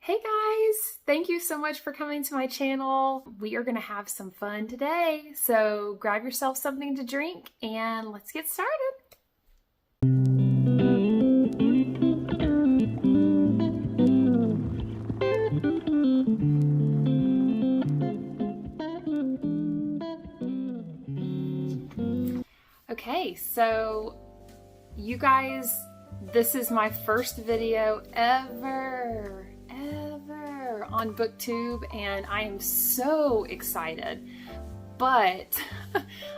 Hey guys, thank you so much for coming to my channel. We are gonna have some fun today, so grab yourself something to drink and let's get started. Okay, so you guys, this is my first video ever on BookTube, and I am so excited, but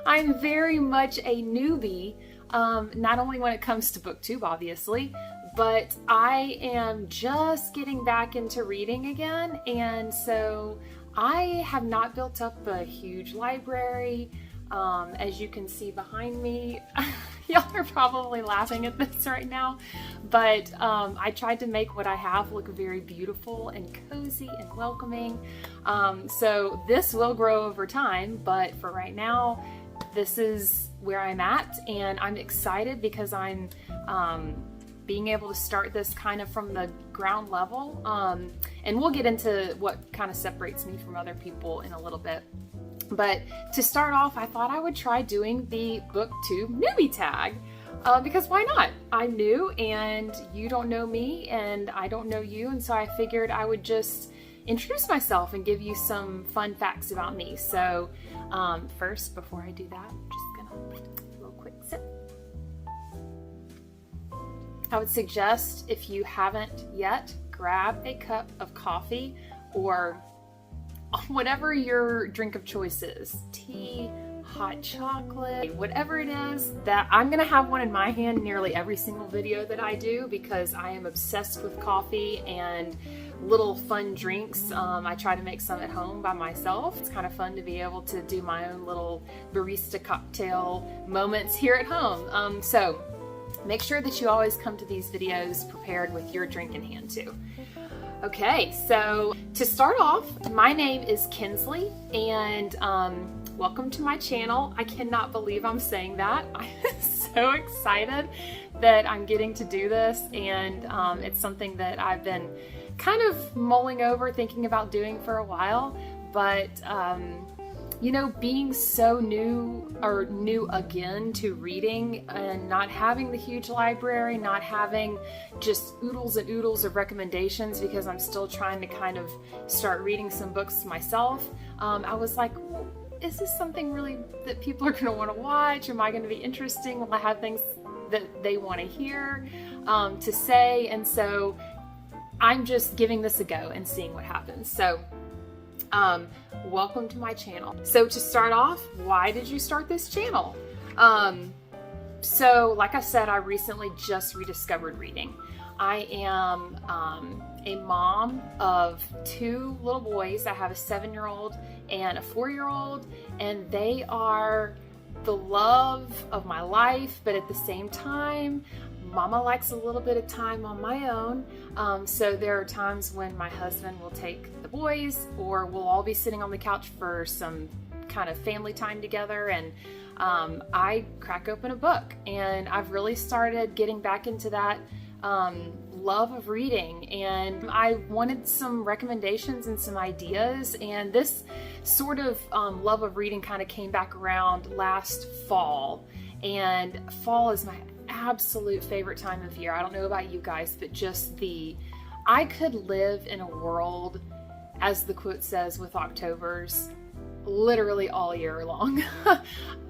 I'm very much a newbie, not only when it comes to BookTube, obviously, but I am just getting back into reading again, and so I have not built up a huge library. As you can see behind me, y'all are probably laughing at this right now, but I tried to make what I have look very beautiful and cozy and welcoming. So this will grow over time, but for right now, this is where I'm at, and I'm excited because I'm being able to start this kind of from the ground level. And we'll get into what kind of separates me from other people in a little bit. But to start off, I thought I would try doing the BookTube newbie tag because why not? I'm new and you don't know me and I don't know you, and so I figured I would just introduce myself and give you some fun facts about me. So first, before I do that, I'm just gonna take a little quick sip. I would suggest, if you haven't yet, grab a cup of coffee or whatever your drink of choice is, tea, hot chocolate, whatever it is. That I'm gonna have one in my hand nearly every single video that I do because I am obsessed with coffee and little fun drinks. I try to make some at home by myself. It's kind of fun to be able to do my own little barista cocktail moments here at home. So make sure that you always come to these videos prepared with your drink in hand too. Okay, so to start off, my name is Kinsley, and welcome to my channel. I cannot believe I'm saying that. I'm so excited that I'm getting to do this, and it's something that I've been kind of mulling over, thinking about doing for a while, but you know, being so new again to reading and not having the huge library, not having just oodles and oodles of recommendations because I'm still trying to kind of start reading some books myself, I was like, well, is this something really that people are going to want to watch? Am I going to be interesting? Will I have things that they want to hear, to say? And so I'm just giving this a go and seeing what happens. So welcome to my channel. So to start off, why did you start this channel? So like I said, I recently just rediscovered reading. I am a mom of two little boys. I have a 7-year-old and a 4-year-old, and they are the love of my life, but at the same time, Mama likes a little bit of time on my own. So there are times when my husband will take the boys, or we'll all be sitting on the couch for some kind of family time together, and I crack open a book. And I've really started getting back into that love of reading, and I wanted some recommendations and some ideas, and this sort of love of reading kind of came back around last fall, and fall is my absolute favorite time of year. I don't know about you guys, but just I could live in a world, as the quote says, with Octobers, literally all year long.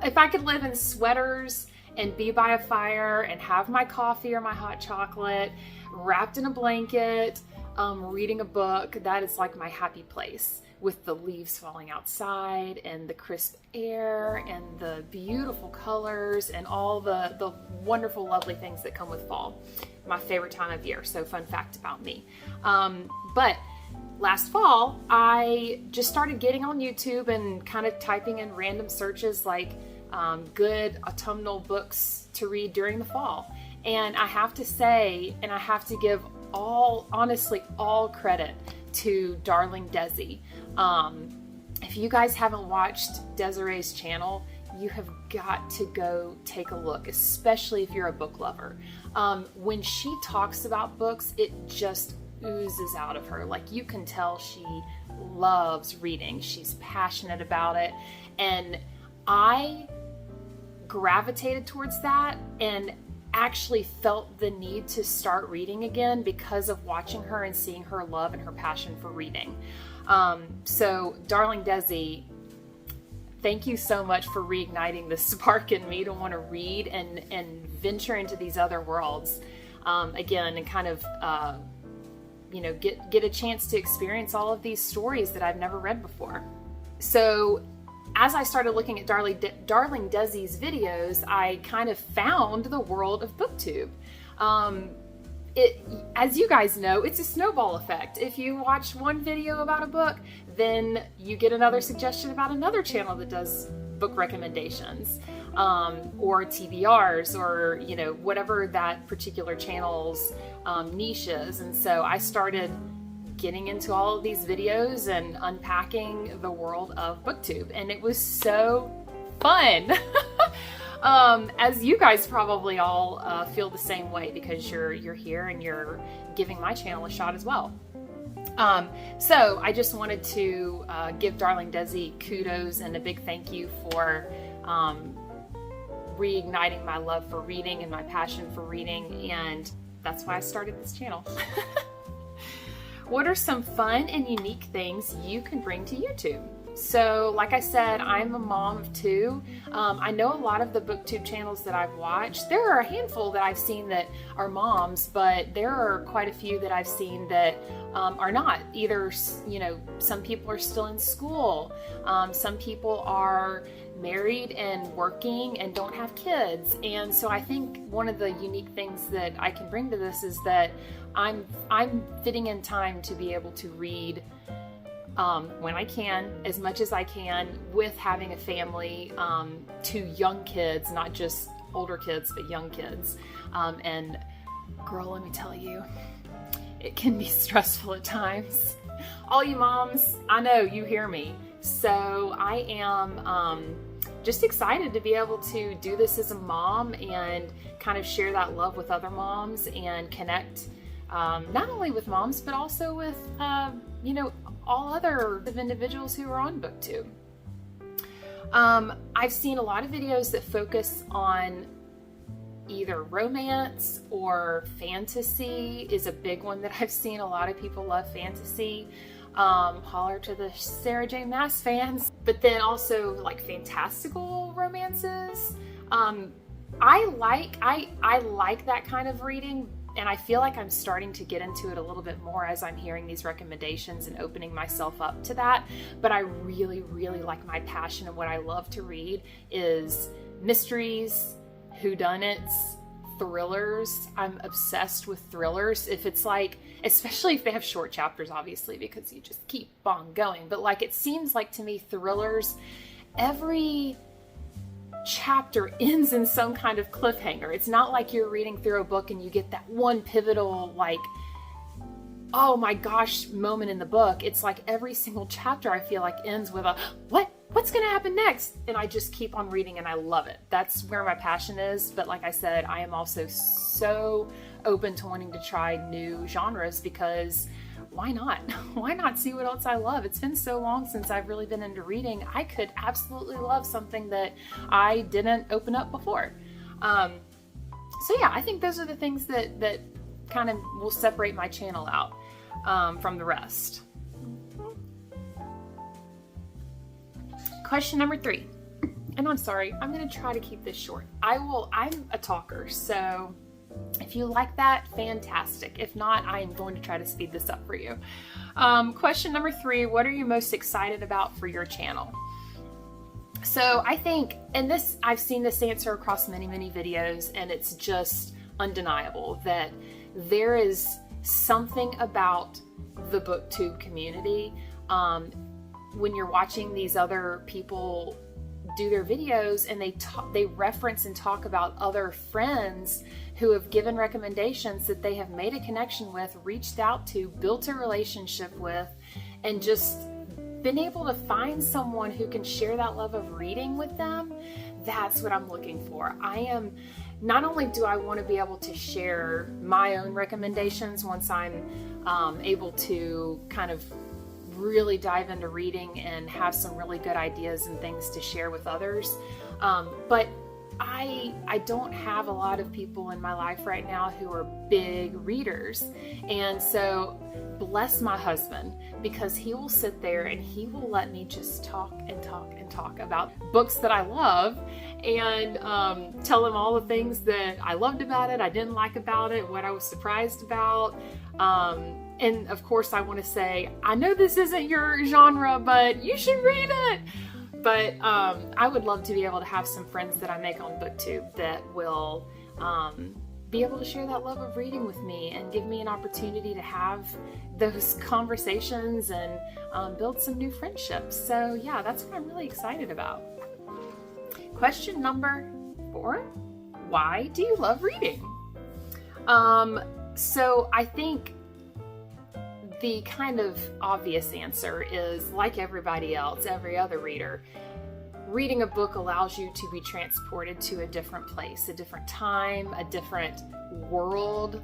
If I could live in sweaters and be by a fire and have my coffee or my hot chocolate, wrapped in a blanket, reading a book, that is like my happy place, with the leaves falling outside and the crisp air and the beautiful colors and all the wonderful, lovely things that come with fall. My favorite time of year. So fun fact about me. But last fall, I just started getting on YouTube and kind of typing in random searches like good autumnal books to read during the fall. And I have to say, and I have to give honestly all credit to darling Desi. If you guys haven't watched Desiree's channel, you have got to go take a look, especially if you're a book lover. When she talks about books, it just oozes out of her. Like, you can tell she loves reading. She's passionate about it. And I gravitated towards that and actually felt the need to start reading again because of watching her and seeing her love and her passion for reading. So darling Desi, thank you so much for reigniting the spark in me to want to read and venture into these other worlds again, and kind of you know, get a chance to experience all of these stories that I've never read before. So as I started looking at Darling Desi's videos, I kind of found the world of BookTube. As you guys know, it's a snowball effect. If you watch one video about a book, then you get another suggestion about another channel that does book recommendations, or TBRs, or, you know, whatever that particular channel's niche is. And so I started getting into all of these videos and unpacking the world of BookTube, and it was so fun. As you guys probably all feel the same way, because you're here and you're giving my channel a shot as well. So I just wanted to give Darling Desi kudos and a big thank you for reigniting my love for reading and my passion for reading, and that's why I started this channel. What are some fun and unique things you can bring to YouTube? So, like I said, I'm a mom of two. I know a lot of the BookTube channels that I've watched. There are a handful that I've seen that are moms, but there are quite a few that I've seen that are not. Either, you know, some people are still in school. Some people are married and working and don't have kids. And so I think one of the unique things that I can bring to this is that I'm fitting in time to be able to read when I can, as much as I can, with having a family, 2 young kids, not just older kids, but young kids. And girl, let me tell you, it can be stressful at times. All you moms, I know you hear me. So I am just excited to be able to do this as a mom and kind of share that love with other moms and connect not only with moms, but also with, you know, all other individuals who are on BookTube. I've seen a lot of videos that focus on either romance or fantasy is a big one that I've seen. A lot of people love fantasy. Holler to the Sarah J. Maas fans. But then also like fantastical romances. I like that kind of reading, and I feel like I'm starting to get into it a little bit more as I'm hearing these recommendations and opening myself up to that. But I really, really like, my passion and what I love to read is mysteries, whodunits, thrillers. I'm obsessed with thrillers. If it's like, especially if they have short chapters, obviously, because you just keep on going. But like, it seems like to me, thrillers, every chapter ends in some kind of cliffhanger. It's not like you're reading through a book and you get that one pivotal, like, oh my gosh moment in the book. It's like every single chapter I feel like ends with a what's gonna happen next? And I just keep on reading and I love it. That's where my passion is. But like I said, I am also so open to wanting to try new genres, because why not? Why not see what else I love? It's been so long since I've really been into reading. I could absolutely love something that I didn't open up before. So yeah, I think those are the things that kind of will separate my channel out from the rest. Question number 3. And I'm sorry, I'm going to try to keep this short. I'm a talker, so if you like that, fantastic. If not, I am going to try to speed this up for you. Question number 3, what are you most excited about for your channel? So I think, and this, I've seen this answer across many, many videos, and it's just undeniable that there is something about the BookTube community. When you're watching these other people do their videos and they reference and talk about other friends who have given recommendations that they have made a connection with, reached out to, built a relationship with, and just been able to find someone who can share that love of reading with them. That's what I'm looking for. I am not only do I want to be able to share my own recommendations once I'm able to kind of really dive into reading and have some really good ideas and things to share with others, but I don't have a lot of people in my life right now who are big readers. And so bless my husband, because he will sit there and he will let me just talk and talk and talk about books that I love, and tell him all the things that I loved about it, I didn't like about it, what I was surprised about. And of course I want to say, I know this isn't your genre, but you should read it. But I would love to be able to have some friends that I make on BookTube that will be able to share that love of reading with me and give me an opportunity to have those conversations and build some new friendships. So yeah, that's what I'm really excited about. Question number 4, why do you love reading? So I think the kind of obvious answer is, like everybody else, every other reader, reading a book allows you to be transported to a different place, a different time, a different world.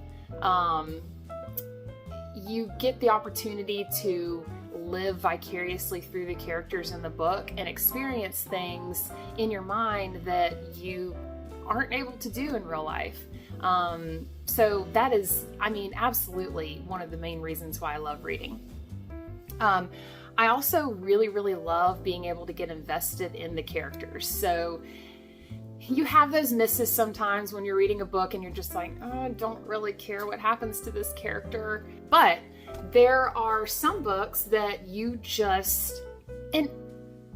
You get the opportunity to live vicariously through the characters in the book and experience things in your mind that you aren't able to do in real life. So that is, I mean, absolutely one of the main reasons why I love reading. I also really, really love being able to get invested in the characters. So you have those misses sometimes when you're reading a book and you're just like, oh, I don't really care what happens to this character. But there are some books that you just, and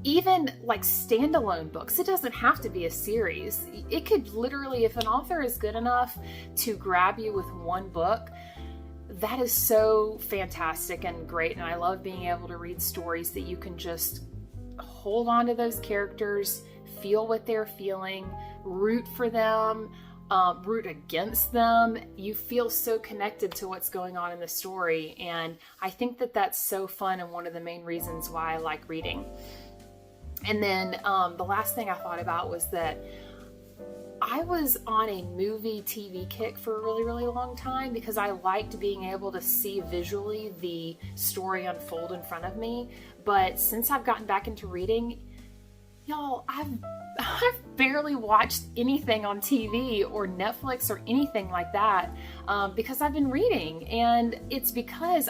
even like standalone books, it doesn't have to be a series. It could literally, if an author is good enough to grab you with one book, that is so fantastic and great. And I love being able to read stories that you can just hold on to those characters, feel what they're feeling, root for them, root against them. You feel so connected to what's going on in the story. And I think that that's so fun and one of the main reasons why I like reading. And then the last thing I thought about was that I was on a movie TV kick for a really, really long time because I liked being able to see visually the story unfold in front of me. But since I've gotten back into reading, y'all, I've barely watched anything on TV or Netflix or anything like that because I've been reading. And it's because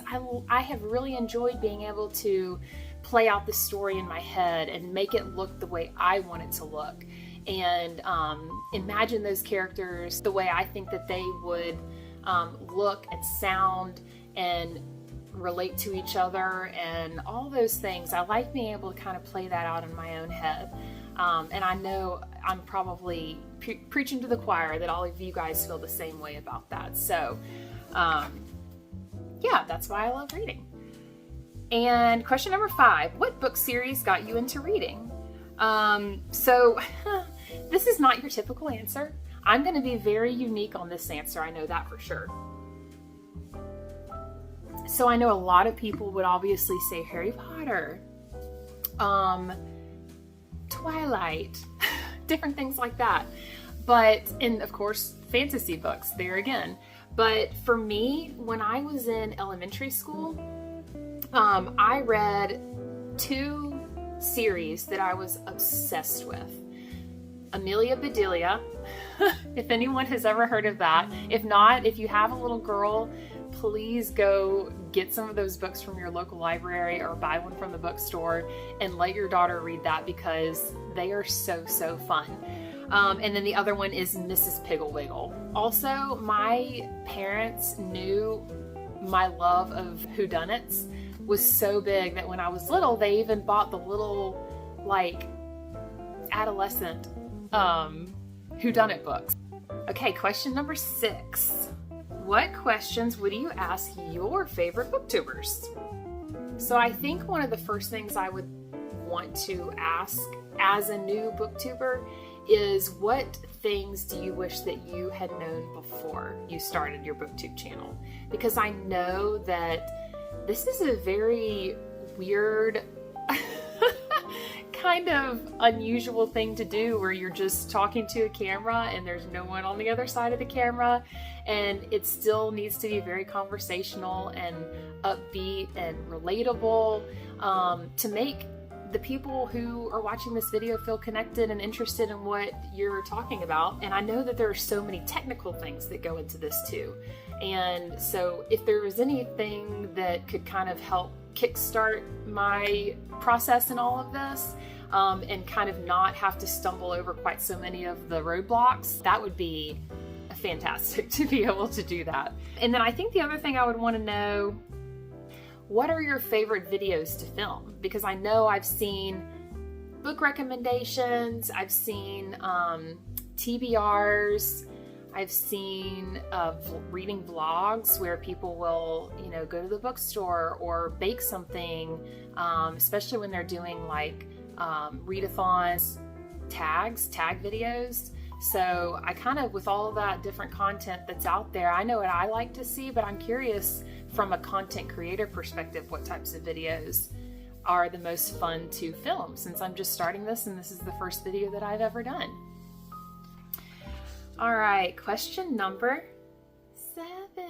I have really enjoyed being able to play out the story in my head and make it look the way I want it to look. And imagine those characters the way I think that they would look and sound and relate to each other and all those things. I like being able to kind of play that out in my own head. And I know I'm probably preaching to the choir that all of you guys feel the same way about that. So yeah, that's why I love reading. And question number 5, what book series got you into reading? So this is not your typical answer. I'm going to be very unique on this answer. I know that for sure. So I know a lot of people would obviously say Harry Potter, Twilight, different things like that. But, and of course, fantasy books there again. But for me, when I was in elementary school, I read 2 series that I was obsessed with. Amelia Bedelia, if anyone has ever heard of that. If not, if you have a little girl, please go get some of those books from your local library or buy one from the bookstore and let your daughter read that because they are so, so fun. And then the other one is Mrs. Pigglewiggle. Also, my parents knew my love of whodunits was so big that when I was little, they even bought the little, like, adolescent whodunit books. Okay, question number 6. What questions would you ask your favorite booktubers? So I think one of the first things I would want to ask as a new booktuber is, what things do you wish that you had known before you started your booktube channel? Because I know that this is a very weird kind of unusual thing to do where you're just talking to a camera and there's no one on the other side of the camera, and it still needs to be very conversational and upbeat and relatable, to make the people who are watching this video feel connected and interested in what you're talking about. And I know that there are so many technical things that go into this too. And so if there was anything that could kind of help kickstart my process in all of this, and kind of not have to stumble over quite so many of the roadblocks, that would be fantastic to be able to do that. And then I think the other thing I would want to know, what are your favorite videos to film? Because I know I've seen book recommendations, I've seen TBRs, I've seen reading vlogs where people will, you know, go to the bookstore or bake something, especially when they're doing like readathons, tag videos. So I kind of, with all of that different content that's out there, I know what I like to see, but I'm curious from a content creator perspective, what types of videos are the most fun to film, since I'm just starting this and this is the first video that I've ever done. All right, question number 7.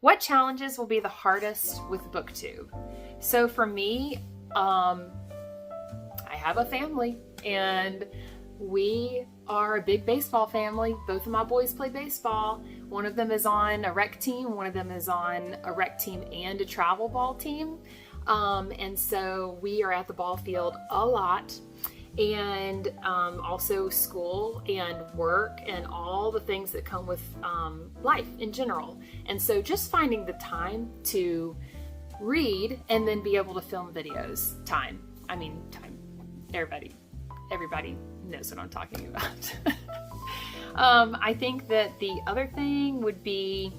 What challenges will be the hardest with BookTube? So for me, I have a family and we are a big baseball family. Both of my boys play baseball. One of them is on a rec team. One of them is on a rec team and a travel ball team. And so we are at the ball field a lot. And also school and work and all the things that come with life in general. And so just finding the time to read and then be able to film videos. Time. Everybody knows what I'm talking about. I think that the other thing would be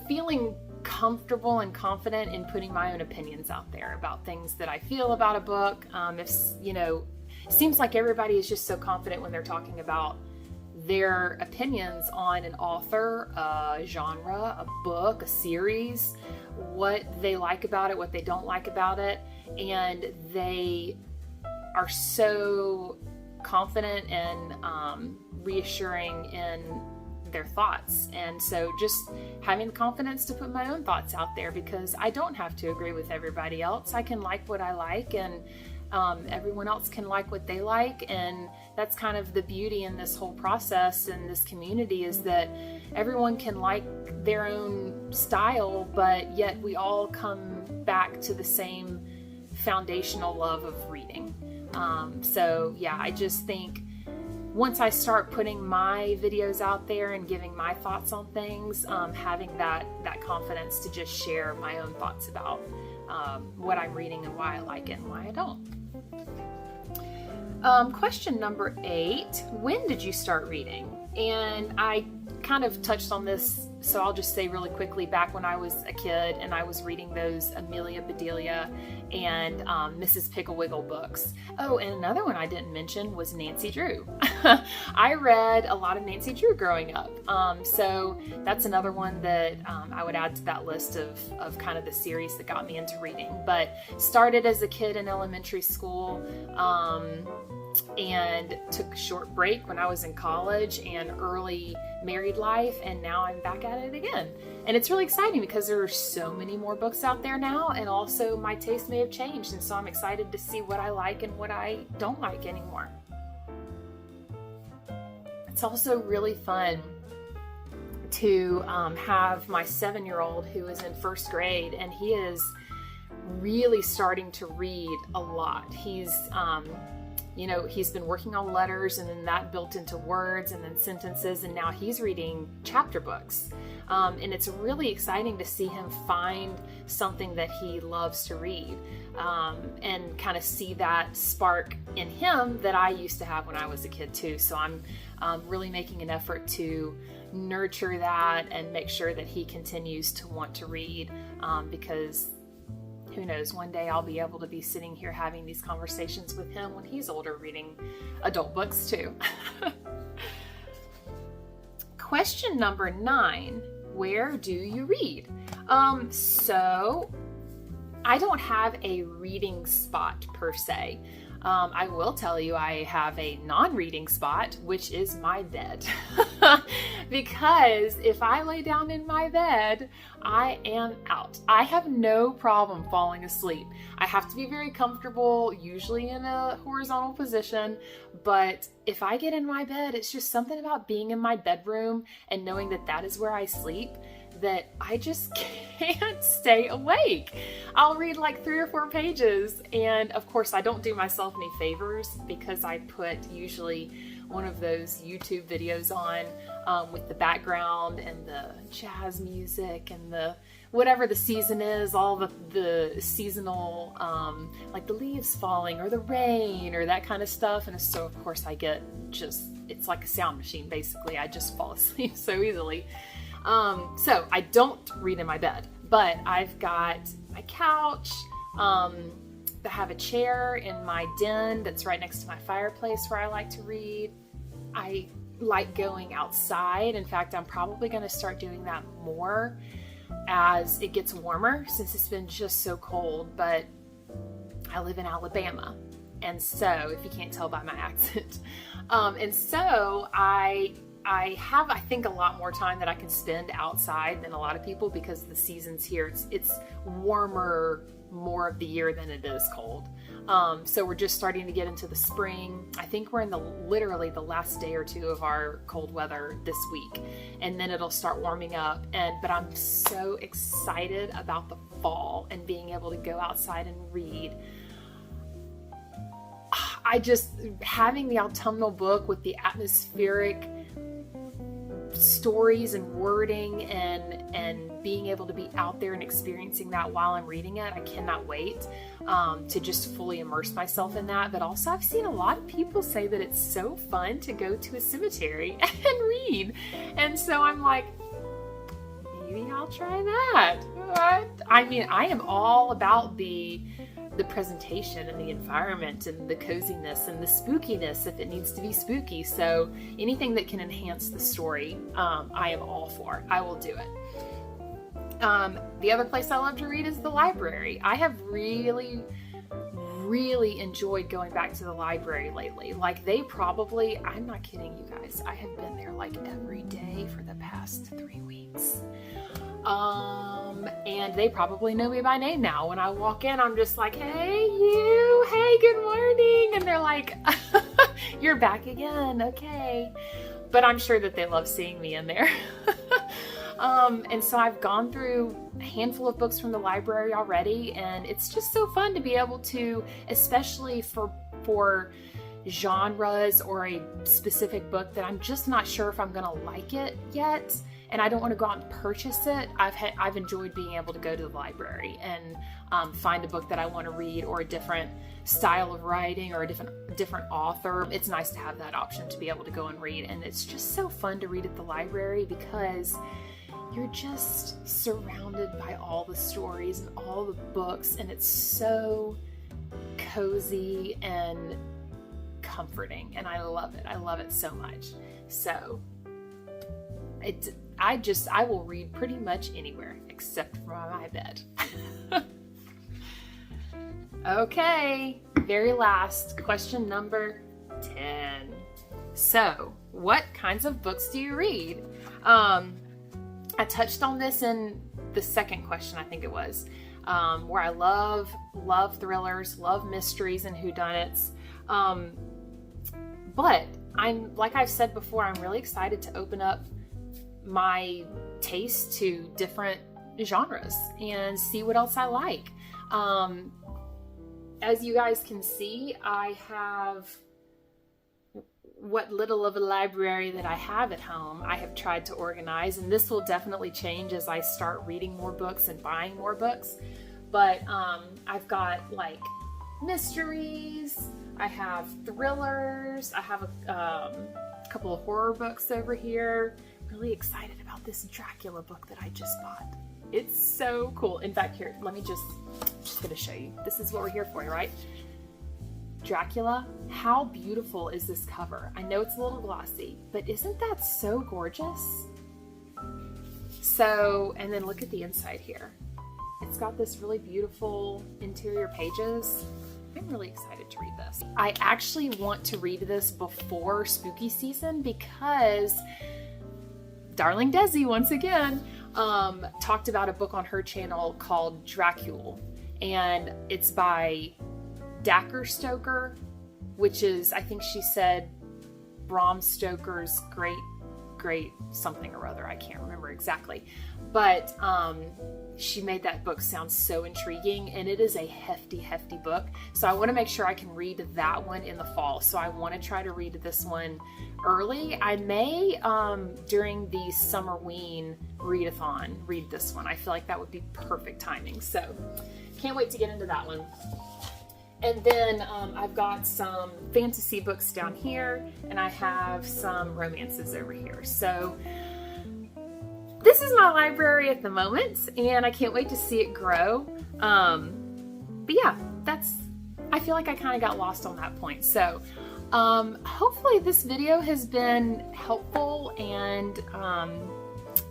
feeling comfortable and confident in putting my own opinions out there about things that I feel about a book. If, you know, it seems like everybody is just so confident when they're talking about their opinions on an author, a genre, a book, a series, what they like about it, what they don't like about it. And they are so confident and reassuring in their thoughts. And so just having the confidence to put my own thoughts out there, because I don't have to agree with everybody else. I can like what I like, and everyone else can like what they like. And that's kind of the beauty in this whole process and this community, is that everyone can like their own style, but yet we all come back to the same foundational love of reading. So yeah, I just think once I start putting my videos out there and giving my thoughts on things, having that confidence to just share my own thoughts about what I'm reading and why I like it and why I don't. Question number 8, when did you start reading? And I kind of touched on this, so I'll just say really quickly, back when I was a kid and I was reading those Amelia Bedelia and Mrs. Pickle Wiggle books. Oh, and another one I didn't mention was Nancy Drew. I read a lot of Nancy Drew growing up. So that's another one that I would add to that list of kind of the series that got me into reading. But started as a kid in elementary school, and took a short break when I was in college and early married life, and now I'm back at it again. And it's really exciting because there are so many more books out there now, and also my taste may have changed, and so I'm excited to see what I like and what I don't like anymore. It's also really fun to have my 7-year-old who is in 1st grade, and he is really starting to read a lot. He's he's been working on letters, and then that built into words and then sentences, and now he's reading chapter books. And it's really exciting to see him find something that he loves to read, and kind of see that spark in him that I used to have when I was a kid too. So I'm really making an effort to nurture that and make sure that he continues to want to read, because who knows, one day I'll be able to be sitting here having these conversations with him when he's older, reading adult books too. Question number 9, where do you read? So I don't have a reading spot per se. I will tell you I have a non-reading spot, which is my bed. Because if I lay down in my bed, I am out. I have no problem falling asleep. I have to be very comfortable, usually in a horizontal position, but if I get in my bed, it's just something about being in my bedroom and knowing that that is where I sleep that I just can't stay awake. I'll read like 3 or 4 pages, and of course I don't do myself any favors because I put usually one of those YouTube videos on with the background and the jazz music and the whatever the season is, all the seasonal like the leaves falling or the rain or that kind of stuff. And so of course I get it's like a sound machine basically. I just fall asleep so easily. So I don't read in my bed, but I've got my couch. I have a chair in my den that's right next to my fireplace where I like to read. I like going outside. In fact, I'm probably going to start doing that more as it gets warmer since it's been just so cold, but I live in Alabama. And so, if you can't tell by my accent, and so I have, I think, a lot more time that I can spend outside than a lot of people because the seasons here, it's warmer more of the year than it is cold. So we're just starting to get into the spring. I think we're in literally the last day or 2 of our cold weather this week, and then it'll start warming up. But I'm so excited about the fall and being able to go outside and read. Having the autumnal book with the atmospheric stories and wording and being able to be out there and experiencing that while I'm reading it, I cannot wait to just fully immerse myself in that. But also I've seen a lot of people say that it's so fun to go to a cemetery and read, and so I'm like, maybe I'll try that. I mean, I am all about the presentation and the environment and the coziness and the spookiness if it needs to be spooky. So anything that can enhance the story, I am all for. I will do it. The other place I love to read is the library. I have really enjoyed going back to the library lately. Like I'm not kidding you guys, I have been there like every day for the past 3 weeks. And they probably know me by name now. When I walk in, I'm just like, hey, you, hey, good morning. And they're like, you're back again. Okay. But I'm sure that they love seeing me in there. And so I've gone through a handful of books from the library already, and it's just so fun to be able to, especially for genres or a specific book that I'm just not sure if I'm going to like it yet, and I don't want to go out and purchase it. I've enjoyed being able to go to the library and find a book that I want to read, or a different style of writing, or a different author. It's nice to have that option to be able to go and read, and it's just so fun to read at the library because you're just surrounded by all the stories and all the books, and it's so cozy and comforting, and I love it. I love it so much. So I will read pretty much anywhere except for my bed. Okay, very last question, number 10. So, what kinds of books do you read? I touched on this in the second question, I think it was, where I love thrillers, love mysteries and whodunits. But like I've said before, I'm really excited to open up my taste to different genres and see what else I like. As you guys can see, I have what little of a library that I have at home. I have tried to organize, and this will definitely change as I start reading more books and buying more books. But I've got like mysteries, I have thrillers, I have a couple of horror books over here. Really excited about this Dracula book that I just bought. It's so cool. In fact, here, let me just gonna show you. This is what we're here for, right? Dracula. How beautiful is this cover? I know it's a little glossy, but isn't that so gorgeous? So, and then look at the inside here. It's got this really beautiful interior pages. I'm really excited to read this. I actually want to read this before spooky season because darling Desi, once again, talked about a book on her channel called Dracula, and it's by Dacker Stoker, which is, I think she said, Bram Stoker's great something or other. I can't remember exactly, but she made that book sound so intriguing, and it is a hefty book. So I want to make sure I can read that one in the fall. So I want to try to read this one early. I may, during the Summerween readathon, read this one. I feel like that would be perfect timing. So can't wait to get into that one. And then I've got some fantasy books down here, and I have some romances over here. So this is my library at the moment, and I can't wait to see it grow. But yeah, I feel like I kind of got lost on that point. So hopefully this video has been helpful and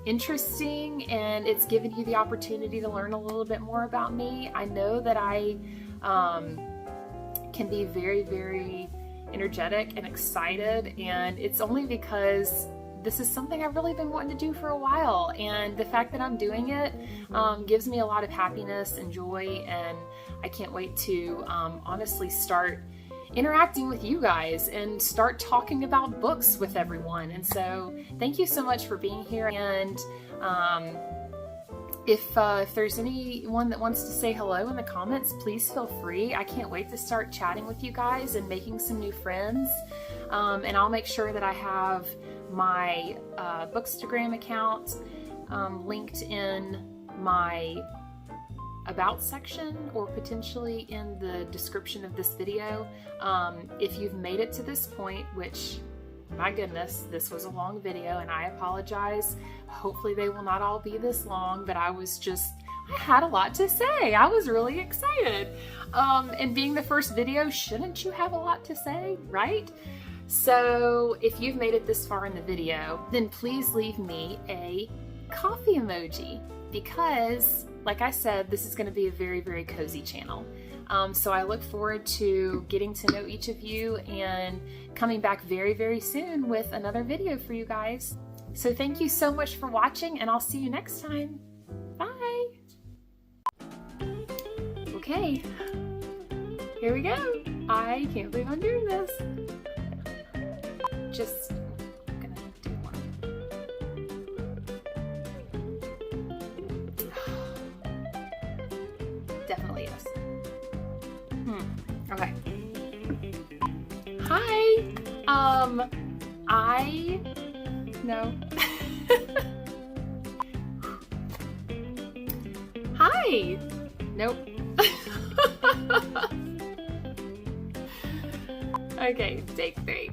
interesting, and it's given you the opportunity to learn a little bit more about me. I know that I can be very energetic and excited, and it's only because this is something I've really been wanting to do for a while, and the fact that I'm doing it gives me a lot of happiness and joy, and I can't wait to honestly start interacting with you guys and start talking about books with everyone. And so thank you so much for being here, and if there's anyone that wants to say hello in the comments, please feel free. I can't wait to start chatting with you guys and making some new friends. And I'll make sure that I have my Bookstagram account linked in my About section, or potentially in the description of this video. If you've made it to this point, which, my goodness, this was a long video, and I apologize. Hopefully they will not all be this long, but I had a lot to say. I was really excited. And being the first video, shouldn't you have a lot to say, right? So if you've made it this far in the video, then please leave me a coffee emoji, because like I said, this is going to be a very cozy channel. So I look forward to getting to know each of you and coming back very soon with another video for you guys. So thank you so much for watching, and I'll see you next time. Bye! Okay, here we go. I can't believe I'm doing this. Just gonna do one. Definitely yes. Okay. Hi. No. Hi. Nope. Okay, take 3.